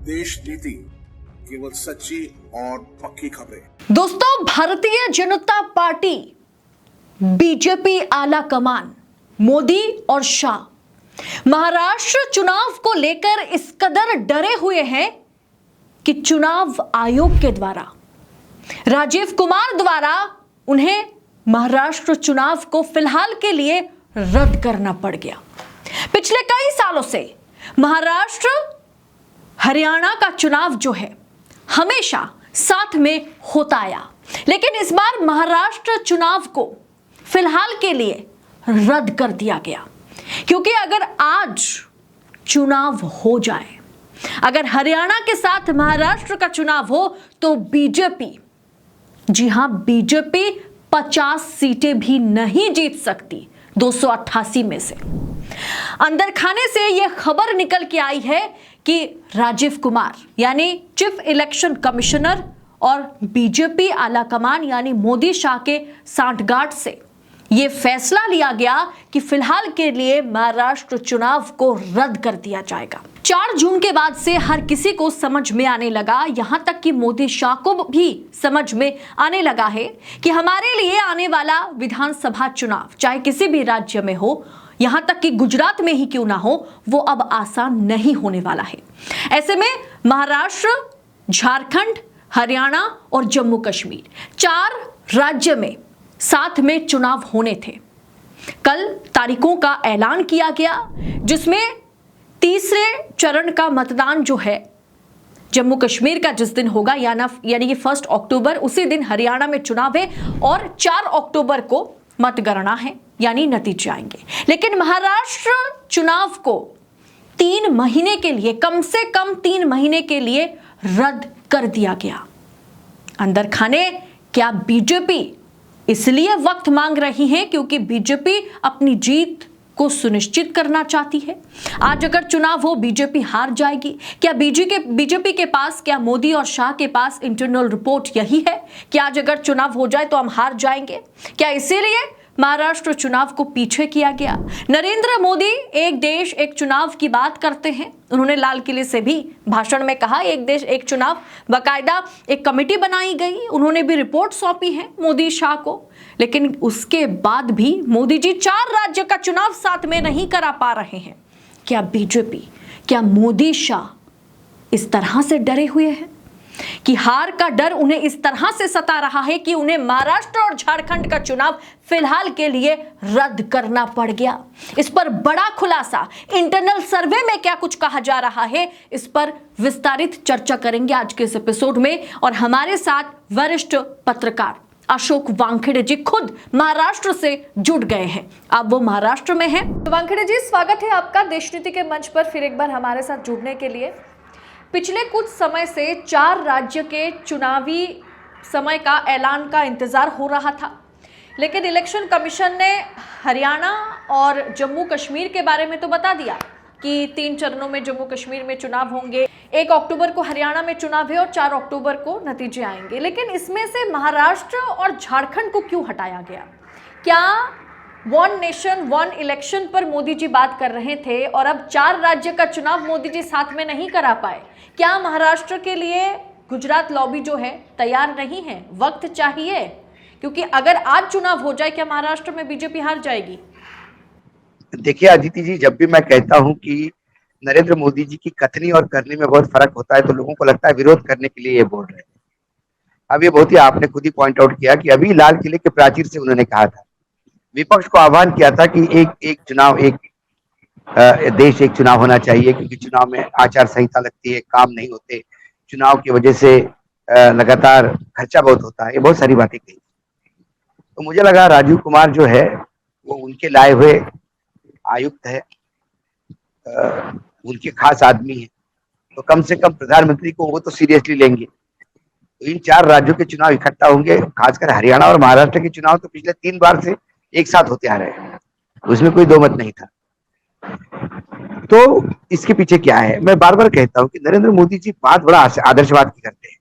देश नीति, केवल सच्ची और पक्की खबरें। दोस्तों, भारतीय जनता पार्टी बीजेपी आला कमान मोदी और शाह महाराष्ट्र चुनाव को लेकर इस कदर डरे हुए हैं कि चुनाव आयोग के द्वारा राजीव कुमार द्वारा उन्हें महाराष्ट्र चुनाव को फिलहाल के लिए रद्द करना पड़ गया। पिछले कई सालों से महाराष्ट्र हरियाणा का चुनाव जो है हमेशा साथ में होता आया, लेकिन इस बार महाराष्ट्र चुनाव को फिलहाल के लिए रद्द कर दिया गया, क्योंकि अगर आज चुनाव हो जाए, अगर हरियाणा के साथ महाराष्ट्र का चुनाव हो तो बीजेपी, जी हां, बीजेपी 50 सीटें भी नहीं जीत सकती 288 में से। अंदर खाने से यह खबर निकल के आई है कि राजीव कुमार यानी चीफ इलेक्शन कमिश्नर और बीजेपी आलाकमान यानी मोदी शाह के सांठगांठ से यह फैसला लिया गया कि फिलहाल के लिए महाराष्ट्र चुनाव को रद्द कर दिया जाएगा। 4 जून के बाद से हर किसी को समझ में आने लगा, यहां तक कि मोदी शाह को भी समझ में आने लगा है कि हमारे लिए आने वाला विधानसभा चुनाव चाहे किसी भी राज्य में हो, यहां तक कि गुजरात में ही क्यों ना हो, वो अब आसान नहीं होने वाला है। ऐसे में महाराष्ट्र, झारखंड, हरियाणा और जम्मू कश्मीर 4 राज्य में साथ में चुनाव होने थे। कल तारीखों का ऐलान किया गया, जिसमें तीसरे चरण का मतदान जो है जम्मू कश्मीर का जिस दिन होगा यानी कि 1 अक्टूबर, उसी दिन हरियाणा में चुनाव है और 4 अक्टूबर को मतगणना है यानी नतीजे आएंगे। लेकिन महाराष्ट्र चुनाव को 3 महीने के लिए, कम से कम 3 महीने के लिए रद्द कर दिया गया। अंदर खाने क्या बीजेपी इसलिए वक्त मांग रही है क्योंकि बीजेपी अपनी जीत को सुनिश्चित करना चाहती है। आज अगर चुनाव हो, बीजेपी हार जाएगी। क्या बीजेपी के पास, क्या मोदी और शाह के पास इंटरनल रिपोर्ट यही है कि आज अगर चुनाव हो जाए तो हम हार जाएंगे? क्या इसीलिए महाराष्ट्र चुनाव को पीछे किया गया? नरेंद्र मोदी एक देश एक चुनाव की बात करते हैं। उन्होंने लाल किले से भी भाषण में कहा, एक देश एक चुनाव, बाकायदा एक कमेटी बनाई गई, उन्होंने भी रिपोर्ट सौंपी है मोदी शाह को। लेकिन उसके बाद भी मोदी जी 4 राज्य का चुनाव साथ में नहीं करा पा रहे हैं। क्या बीजेपी, क्या मोदी शाह इस तरह से डरे हुए हैं कि हार का डर उन्हें इस तरह से सता रहा है कि उन्हें महाराष्ट्र और झारखंड का चुनाव फिलहाल के लिए रद्द करना पड़ गया? इस पर बड़ा खुलासा, इंटरनल सर्वे में क्या कुछ कहा जा रहा है, इस पर विस्तारित चर्चा करेंगे आज के इस एपिसोड में। और हमारे साथ वरिष्ठ पत्रकार अशोक वानखेड़े जी खुद महाराष्ट्र से जुड़ गए हैं। अब वो महाराष्ट्र में हैं। वानखेड़े जी, स्वागत है आपका देश नीति के मंच पर फिर एक बार हमारे साथ जुड़ने के लिए। पिछले कुछ समय से 4 राज्य के चुनावी समय का ऐलान का इंतजार हो रहा था, लेकिन इलेक्शन कमीशन ने हरियाणा और जम्मू कश्मीर के बारे में तो बता दिया कि 3 चरणों में जम्मू कश्मीर में चुनाव होंगे, 1 अक्टूबर को हरियाणा में चुनाव है और 4 अक्टूबर को नतीजे आएंगे। लेकिन इसमें से महाराष्ट्र और झारखंड को क्यों हटाया गया? क्या 1 नेशन 1 इलेक्शन पर मोदी जी बात कर रहे थे और अब 4 राज्य का चुनाव मोदी जी साथ में नहीं करा पाए? क्या महाराष्ट्र के लिए गुजरात लॉबी जो है तैयार नहीं है, वक्त चाहिए? क्योंकि अगर आज चुनाव हो जाए, क्या महाराष्ट्र में बीजेपी हार जाएगी? देखिए अदिति जी, जब भी मैं कहता हूं कि नरेंद्र मोदी जी की कथनी और करनी में बहुत फर्क होता है, तो लोगों को लगता है विरोध करने के लिए ये बोल रहे हैं। अब ये बहुत ही, आपने खुद ही पॉइंट आउट किया कि अभी लाल किले के प्राचीर से उन्होंने कहा था, विपक्ष को आह्वान किया था कि एक चुनाव, एक देश एक चुनाव होना चाहिए, क्योंकि चुनाव में आचार संहिता लगती है, काम नहीं होते, चुनाव की वजह से लगातार खर्चा बहुत होता है, ये बहुत सारी बातें कही। तो मुझे लगा राजीव कुमार जो है वो उनके लाए हुए आयुक्त है, उनके खास आदमी है, तो कम से कम प्रधानमंत्री को वो तो सीरियसली लेंगे। तो इन 4 राज्यों के चुनाव इकट्ठा होंगे, खासकर हरियाणा और महाराष्ट्र के चुनाव तो पिछले 3 बार से एक साथ होते आ रहे हैं, उसमें कोई दो मत नहीं था। तो इसके पीछे क्या है? मैं बार बार कहता हूं कि नरेंद्र मोदी जी बात बड़ा आदर्शवाद की करते हैं,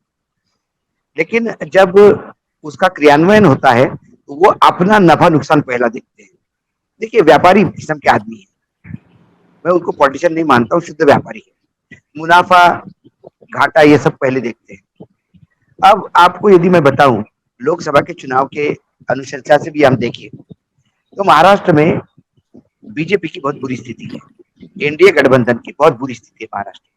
लेकिन जब उसका क्रियान्वयन होता है तो वो अपना नफा नुकसान पहला देखते हैं। देखिए, व्यापारी किस्म के आदमी है, मैं उनको पॉलिटिशियन नहीं मानता हूँ, शुद्ध व्यापारी है। मुनाफा घाटा, ये सब पहले देखते हैं। अब आपको यदि मैं बताऊं, लोकसभा के चुनाव के अनुशंसा से भी हम देखें तो महाराष्ट्र में बीजेपी की बहुत बुरी स्थिति है, एनडीए गठबंधन की बहुत बुरी स्थिति है महाराष्ट्र।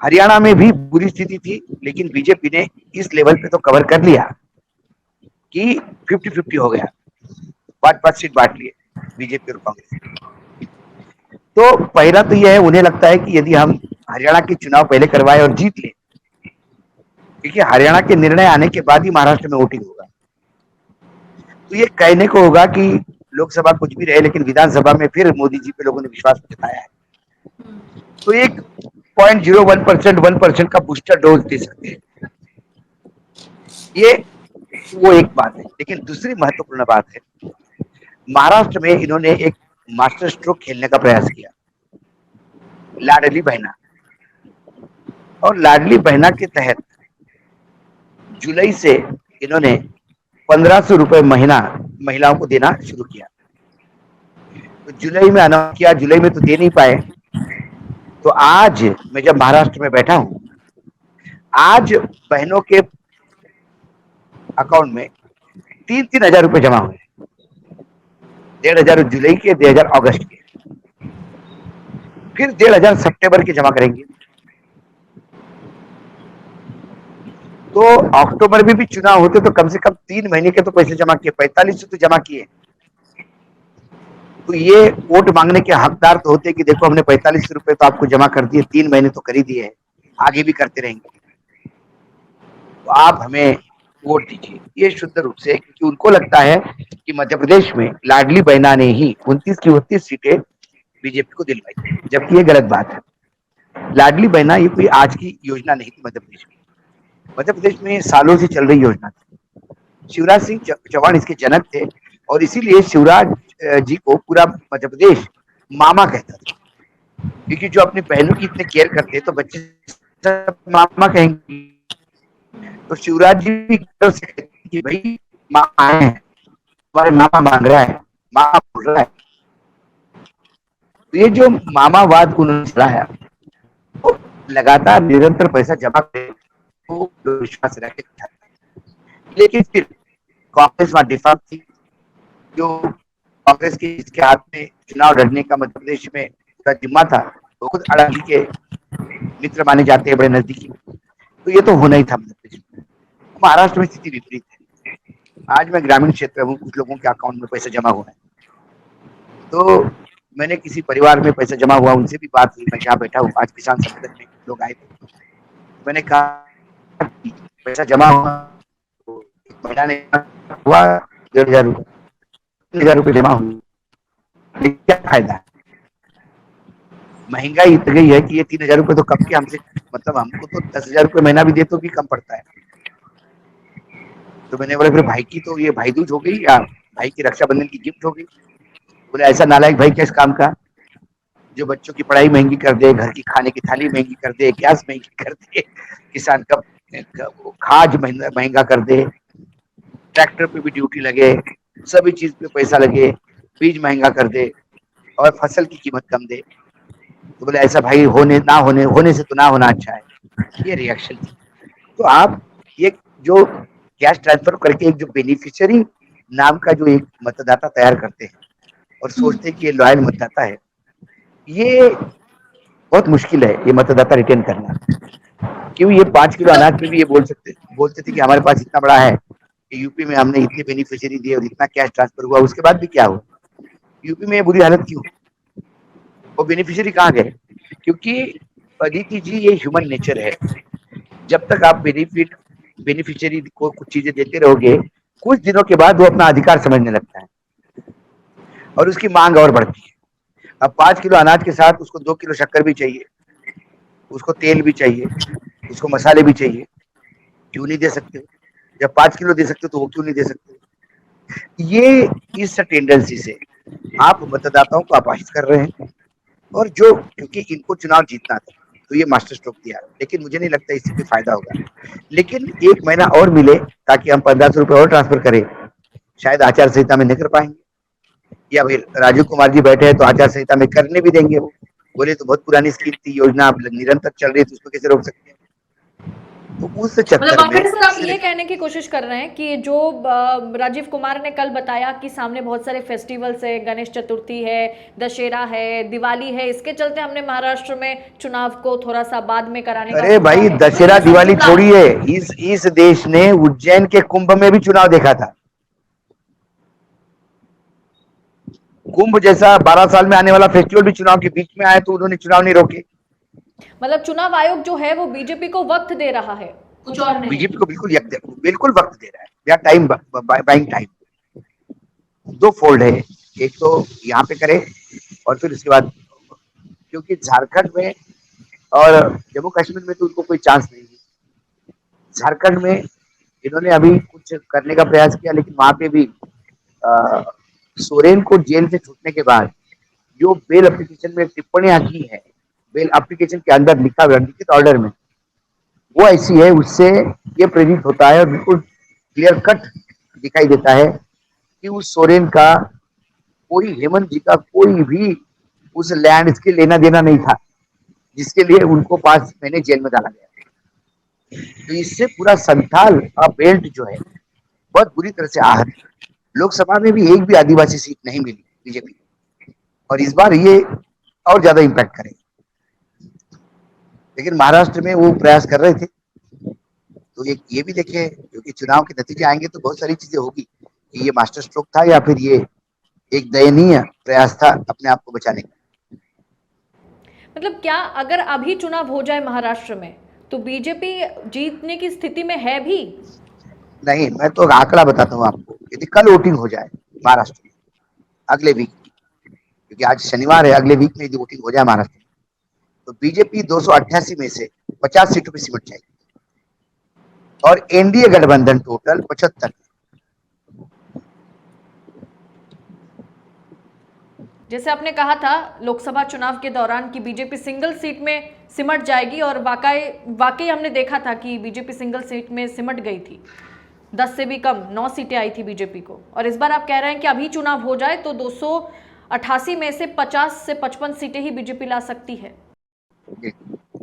हरियाणा में भी बुरी स्थिति थी, लेकिन बीजेपी ने इस लेवल पे तो कवर कर लिया कि 50-50 हो गया, 5-5 सीट बांट लिए बीजेपी और कांग्रेस। तो पहला तो यह है, उन्हें लगता है कि यदि हम हरियाणा के चुनाव पहले करवाए और जीत ले, क्योंकि हरियाणा के निर्णय आने के बाद ही महाराष्ट्र में वोटिंग होगा, तो ये कहने को होगा कि लोकसभा कुछ भी रहे लेकिन विधानसभा में फिर मोदी जी पे लोगों ने विश्वास जताया है, तो एक 0.01%, 1% का बूस्टर डोज दे सकते हैं। ये वो एक बात है। लेकिन दूसरी महत्वपूर्ण बात है, महाराष्ट्र में इन्होंने एक मास्टर स्ट्रोक खेलने का प्रयास किया, लाडली बहना। और लाडली बहना के तहत जुलाई से इन्होंने 1500 रुपए महीना महिलाओं को देना शुरू किया। तो जुलाई में अनाउंस किया, जुलाई में तो दे नहीं पाए। तो आज मैं जब महाराष्ट्र में बैठा हूं, आज बहनों के अकाउंट में 3-3 हजार रुपए जमा हुए, 1,500 जुलाई के, 1,500 अगस्त के, फिर 1,500 सितंबर के जमा करेंगे। तो अक्टूबर में भी चुनाव होते तो कम से कम 3 महीने के तो पैसे जमा किए, 4500 तो जमा किए। तो ये वोट मांगने के हकदार तो होते कि देखो हमने 4500 रुपए तो आपको जमा कर दिए, 3 महीने तो कर ही दिए, आगे भी करते रहेंगे, तो आप हमें वोट दीजिए। ये शुद्ध रूप से, क्योंकि उनको लगता है कि मध्य प्रदेश में लाडली बहना ने ही 29 की 29 सीटें बीजेपी को दिलवाई, जबकि ये गलत बात है। लाडली बहना ये कोई आज की योजना नहीं थी मध्य प्रदेश में, मध्य प्रदेश में सालों से चल रही योजना थी। शिवराज सिंह चौहान इसके जनक थे और इसीलिए शिवराज जी को पूरा मध्य प्रदेश मामा कहता था, क्योंकि जो अपनी बहनों की इतने केयर करते तो बच्चे सब मामा कहेंगे। तो शिवराज जी भी से कहते कि भाई मामा आए हैं, हमारे मामा मांग रहा है, मामा बोल रहा है। तो ये जो मामावाद उन्होंने चलाया, तो लगातार निरंतर पैसा जमा करे तो विश्वास रखे। लेकिन फिर कांग्रेस वहां डिफॉल्ट थी, जो कांग्रेस के जिसके हाथ में चुनाव लड़ने का मध्य प्रदेश में जिम्मा था, वो खुद अड़ाजी के मित्र माने जाते हैं, बड़े नजदीकी। तो ये तो होना ही था मध्य प्रदेश में। महाराष्ट्र में स्थिति विपरीत है। आज मैं ग्रामीण क्षेत्र में हूँ, कुछ लोगों के अकाउंट में पैसा जमा हुआ है, तो मैंने किसी परिवार में पैसा जमा हुआ, उनसे भी बात हुई। मैं जहाँ बैठा हूँ, आज किसान सम्मेलन में लोग आए थे, मैंने कहा पैसा जमा हुआ, महिला ने हुआ 1,500 रुपए, 3,000 रुपए जमा हुई, क्या फायदा है? महंगाई इतनी गई है कि ये 3,000 रुपए तो कम के हमसे, मतलब हमको तो 10,000 रुपए महीना भी दे तो भी कम पड़ता है। तो मैंने बोला फिर भाई की तो ये भाई दूज हो गई या भाई की रक्षाबंधन की गिफ्ट हो गई? बोले ऐसा नालायक भाई किस काम का, जो बच्चों की पढ़ाई महंगी कर दे, घर की खाने की थाली महंगी कर दे, गैस महंगी कर दे, किसान का खाद महंगा कर दे, ट्रैक्टर पे भी ड्यूटी लगे, सभी चीज पे पैसा लगे, बीज महंगा कर दे और फसल की कीमत कम दे। तो बोले ऐसा भाई होने से तो ना होना अच्छा है। ये रिएक्शन थी। तो आप ये जो कैश ट्रांसफर करके एक जो बेनिफिशियरी नाम का जो एक मतदाता तैयार करते हैं और सोचते हैं कि ये लॉयल मतदाता है, ये बहुत मुश्किल है ये मतदाता रिटेन करना। क्यों? ये 5 किलो अनाज पे भी ये बोलते थे कि हमारे पास इतना बड़ा है कि यूपी में हमने इतने बेनिफिशियरी दिए और इतना कैश ट्रांसफर हुआ, उसके बाद भी क्या हुआ? यूपी में ये बुरी हालत क्यों? वो बेनिफिशियरी कहाँ गए? क्योंकि अदिति जी, ये ह्यूमन नेचर है। जब तक आप बेनिफिशियरी को कुछ चीजें देते रहोगे, कुछ दिनों के बाद वो अपना अधिकार समझने लगता है और उसकी मांग और बढ़ती है। अब 5 किलो अनाज के साथ उसको 2 किलो शक्कर भी चाहिए, उसको तेल भी चाहिए, उसको मसाले भी चाहिए। क्यों नहीं दे सकते? जब 5 किलो दे सकते तो वो क्यों नहीं दे सकते? ये इस टेंडेंसी से आप मतदाताओं को आपाहित कर रहे हैं। और जो, क्योंकि इनको चुनाव जीतना था तो ये मास्टर स्ट्रोक दिया, लेकिन मुझे नहीं लगता इससे कोई फायदा होगा। लेकिन 1 महीना और मिले ताकि हम 1500 रुपए और ट्रांसफर करें, शायद आचार संहिता में नहीं कर पाएंगे, या फिर राजीव कुमार जी बैठे हैं तो आचार संहिता में करने भी देंगे वो, बोले तो बहुत पुरानी स्कीम थी, योजना अब निरंतर चल रही है, तो उसको कैसे रोक सकते हैं? तो उस मतलब चक्कर में वाकई सर आप ये सिर्फ कहने की कोशिश कर रहे हैं कि जो राजीव कुमार ने कल बताया कि सामने बहुत सारे फेस्टिवल्स है, गणेश चतुर्थी है, दशहरा है, दिवाली है, इसके चलते हमने महाराष्ट्र में चुनाव को थोड़ा सा बाद में कराने का अरे सोचा भाई, है। दशहरा दिवाली थोड़ी है, इस देश ने उज्जैन के कुंभ में भी चुनाव देखा था। कुंभ जैसा 12 साल में आने वाला फेस्टिवल भी चुनाव के बीच में आया, तो उन्होंने चुनाव नहीं रोके। मतलब चुनाव आयोग जो है वो बीजेपी को वक्त दे रहा है, कुछ और नहीं। बीजेपी को बिल्कुल वक्त दे रहा है, या टाइम बाइंग टाइम। दो फोल्ड है, एक तो यहाँ पे करे और फिर उसके बाद, क्योंकि झारखंड में और जम्मू कश्मीर में तो उनको कोई चांस नहीं है। झारखंड में इन्होंने अभी कुछ करने का प्रयास किया, लेकिन वहां पे भी सोरेन को जेल से छूटने के बाद जो बेल एप्लीकेशन में टिप्पणियां की है, बेल एप्लीकेशन के अंदर लिखा हुआ लिखित ऑर्डर में, वो ऐसी है, उससे ये प्रेरित होता है और बिल्कुल क्लियर कट दिखाई देता है कि उस सोरेन का कोई, हेमंत जी का कोई भी उस लैंड के लेना देना नहीं था, जिसके लिए उनको 5 महीने जेल में डाला गया। तो इससे पूरा संथाल का बेल्ट जो है बहुत बुरी तरह से आहत है। लोकसभा में भी एक भी आदिवासी सीट नहीं मिली बीजेपी, और इस बार ये और ज्यादा इम्पैक्ट करेगा। लेकिन महाराष्ट्र में वो प्रयास कर रहे थे, तो ये भी देखे, क्योंकि चुनाव के नतीजे आएंगे तो बहुत सारी चीजें होगी कि ये मास्टर स्ट्रोक था या फिर ये एक दयनीय प्रयास था अपने आप को बचाने का। मतलब क्या अगर अभी चुनाव हो जाए महाराष्ट्र में तो बीजेपी जीतने की स्थिति में है भी? नहीं, मैं तो आंकड़ा बताता हूँ आपको। यदि कल वोटिंग हो जाए महाराष्ट्र में अगले वीक, क्योंकि आज शनिवार है, अगले वीक में यदि वोटिंग हो जाए महाराष्ट्र में, तो बीजेपी 288 में से 50 सीटों पर सिमट जाएगी और एनडीए गठबंधन टोटल 75। जैसे आपने कहा था लोकसभा चुनाव के दौरान कि बीजेपी सिंगल सीट में सिमट जाएगी, और वाकई हमने देखा था कि बीजेपी सिंगल सीट में सिमट गई थी। 10 से भी कम 9 सीटें आई थी बीजेपी को, और इस बार आप कह रहे हैं कि अभी चुनाव हो जाए तो 288 में से 50 से 55 सीटें ही बीजेपी ला सकती है।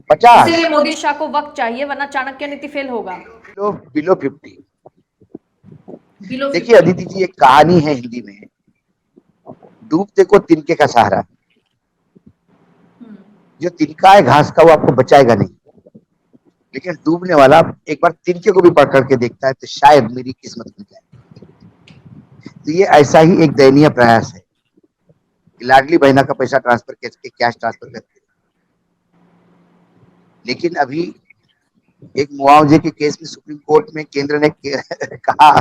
50 इसलिए मोदी शाह को वक्त चाहिए, वरना चाणक्य नीति फेल होगा। बिलो 50। देखिए अदिति जी, एक कहानी है हिंदी में, डूबते को तिनके का सहारा। जो तिनका है घास का, वो आपको बचाएगा नहीं, लेकिन डूबने वाला एक बार तिनके को भी पकड़ के देखता है तो शायद मेरी किस्मत खुल जाए। तो ये ऐसा ही एक दयनीय प्रयास है कि लाडली बहना का पैसा ट्रांसफर करके कैश ट्रांसफर करते, लेकिन अभी एक मुआवजे के केस में सुप्रीम कोर्ट में केंद्र ने कहा,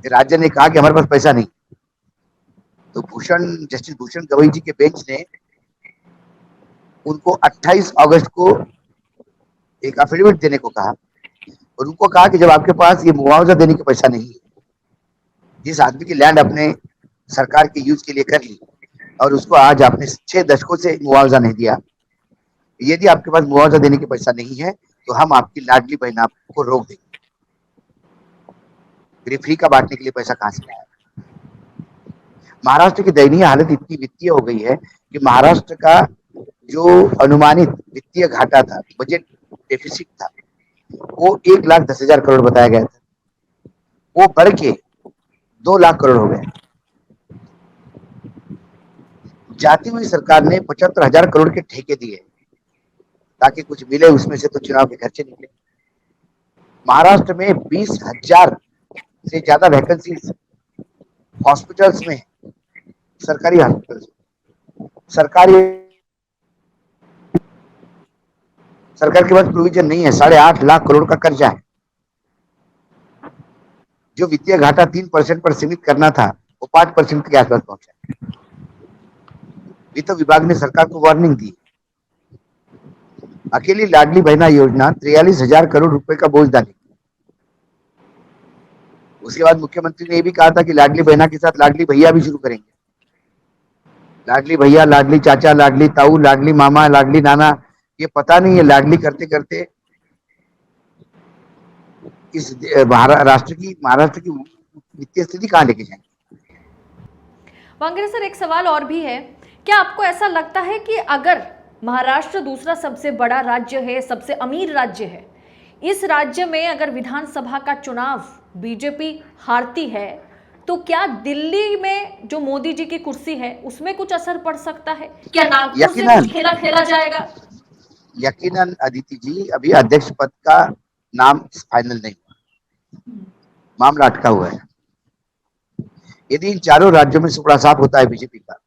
राज्य ने कहा कि हमारे पास पैसा नहीं, तो जस्टिस भूषण गवई जी के बेंच ने उनको 28 अगस्त को एक एफिडेविट देने को कहा, और उनको कहा कि जब आपके पास ये मुआवजा देने का पैसा नहीं है, जिस आदमी की लैंड अपने सरकार के यूज के लिए कर ली और उसको आज आपने 6 दशकों से मुआवजा नहीं दिया, यदि आपके पास मुआवजा देने के पैसा नहीं है तो हम आपकी लाडली बहन आपको रोक देंगे। फिर फ्री का बांटने के लिए पैसा कहां से लाया? महाराष्ट्र की दयनीय हालत इतनी वित्तीय हो गई है कि महाराष्ट्र का जो अनुमानित वित्तीय घाटा था, बजट डेफिसिट था, वो 1,10,000 करोड़ बताया गया था, वो बढ़ के 2 लाख करोड़ हो गया। जाती हुई सरकार ने 75,000 करोड़ के ठेके दिए ताकि कुछ मिले, उसमें से तो चुनाव के खर्चे निकले। महाराष्ट्र में 20,000 से ज्यादा वैकेंसीज हॉस्पिटल्स में, सरकारी हॉस्पिटल्स, सरकार के पास प्रोविजन नहीं है। 8.5 लाख करोड़ का कर्जा है। जो वित्तीय घाटा 3% पर सीमित करना था, वो 5% के आसपास पहुंचा। वित्त विभाग ने सरकार को वार्निंग दी। अकेली लाडली बहना योजना 43,000 करोड़ रुपए का बोझ डालेगी। उसके बाद मुख्यमंत्री ने यह भी कहा था कि लाडली बहना के साथ लाडली भैया भी शुरू करेंगे। लाडली भैया, लाडली चाचा, लाडली ताऊ, लाडली मामा, लाडली नाना, ये पता नहीं है लाडली करते करते इस महाराष्ट्र की वित्तीय स्थिति कहां लेके जाएंगे। वांगरे सर, एक सवाल और भी है क्या आपको ऐसा लगता है कि अगर महाराष्ट्र दूसरा सबसे बड़ा राज्य है, सबसे अमीर राज्य है, इस राज्य में अगर विधानसभा का चुनाव बीजेपी हारती है तो क्या दिल्ली में जो मोदी जी की कुर्सी है उसमें कुछ असर पड़ सकता है? क्या नागपुर से कुछ खेला खेला जाएगा? यकीनन अदिति जी, अभी अध्यक्ष पद का नाम फाइनल नहीं हुआ, मामला अटका हुआ है। यदि इन चारों राज्यों में सुपड़ा साफ होता है बीजेपी का,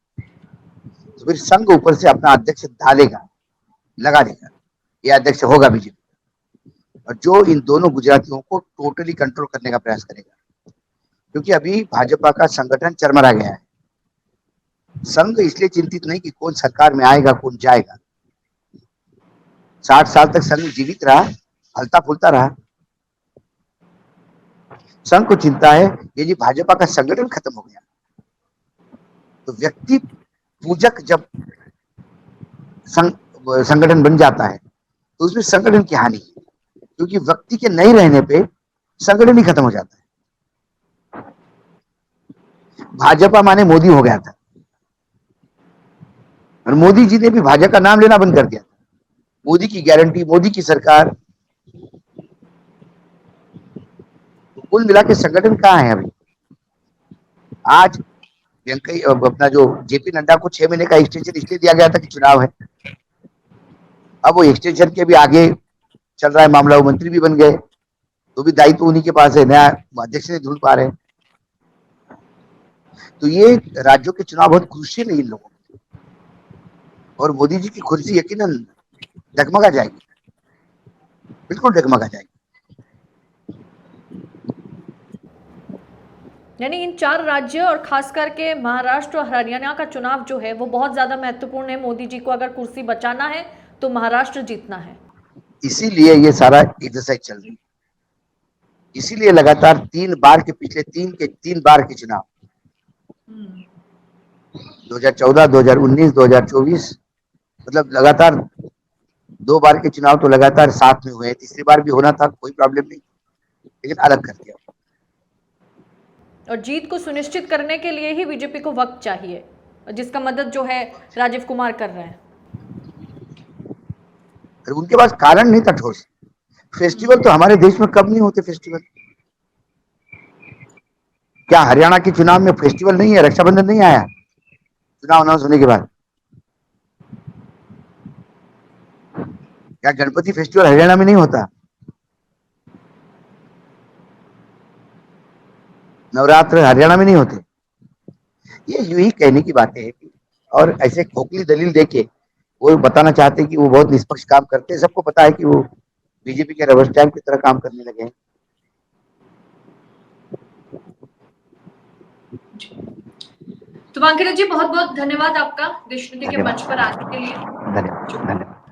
तो फिर संघ ऊपर से अपना अध्यक्ष ढालेगा, लगा देगा, ये अध्यक्ष होगा बीजेपी, और जो इन दोनों गुजरातियों को टोटली कंट्रोल करने का प्रयास करेगा। क्योंकि अभी भाजपा का संगठन चरमरा गया है। संघ इसलिए चिंतित नहीं कि कौन सरकार में आएगा, कौन जाएगा। 60 साल तक संघ जीवित रहा, हलता फुलता रहा। संघ को चिंता है यदि भाजपा का संगठन खत्म हो गया तो व्यक्ति पूजक जब संगठन बन जाता है तो उसमें संगठन की हानि है, क्योंकि व्यक्ति के नहीं रहने पे संगठन ही खत्म हो जाता है। भाजपा माने मोदी हो गया था, और मोदी जी ने भी भाजपा का नाम लेना बंद कर दिया था। मोदी की गारंटी, मोदी की सरकार, तो कुल मिला के संगठन कहाँ है अभी? आज अपना जो जेपी नड्डा को 6 महीने का एक्सटेंशन इसलिए दिया गया था कि चुनाव है। अब वो एक्सटेंशन के भी आगे चल रहा है मामला, वो मंत्री भी बन गए, तो भी दायित्व उन्हीं के पास है, नया अध्यक्ष नहीं ढूंढ पा रहे। तो ये राज्यों के चुनाव बहुत क्रूशियल है इन लोगों के, और मोदी जी की कुर्सी यकीनन डगमगा जाएगी, बिल्कुल डगमगा जाएगी। यानी इन 4 राज्य और खास करके महाराष्ट्र और हरियाणा का चुनाव जो है वो बहुत ज्यादा महत्वपूर्ण है। मोदी जी को अगर कुर्सी बचाना है तो महाराष्ट्र जीतना है, इसीलिए ये सारा एक्सरसाइज चल रही है। इसीलिए लगातार 3 बार के पिछले 3 बार के चुनाव 2014, 2019, 2024, मतलब लगातार 2 बार के चुनाव तो लगातार साथ में हुए। तीसरी बार भी होना था, कोई प्रॉब्लम नहीं, लेकिन अलग कर दिया। और जीत को सुनिश्चित करने के लिए ही बीजेपी को वक्त चाहिए, जिसका मदद जो है राजीव कुमार कर रहे हैं। उनके पास कारण नहीं था ठोस। फेस्टिवल तो हमारे देश में कब नहीं होते फेस्टिवल? क्या हरियाणा के चुनाव में फेस्टिवल नहीं है? रक्षाबंधन नहीं आया चुनाव अनाउंस होने के बाद? क्या गणपति फेस्टिवल हरियाणा में नहीं होता? नवरात्र हरियाणा में नहीं होते? ये यूं ही कहने की बातें हैं, और ऐसे खोखली दलील देके वो बताना चाहते हैं कि वो बहुत निष्पक्ष काम करते हैं। सबको पता है कि वो बीजेपी के रबर स्टैंप की तरह काम करने लगे हैं। तो वांकिरा जी, बहुत बहुत धन्यवाद आपका देश नीति के मंच पर आने के लिए। धन्यवाद।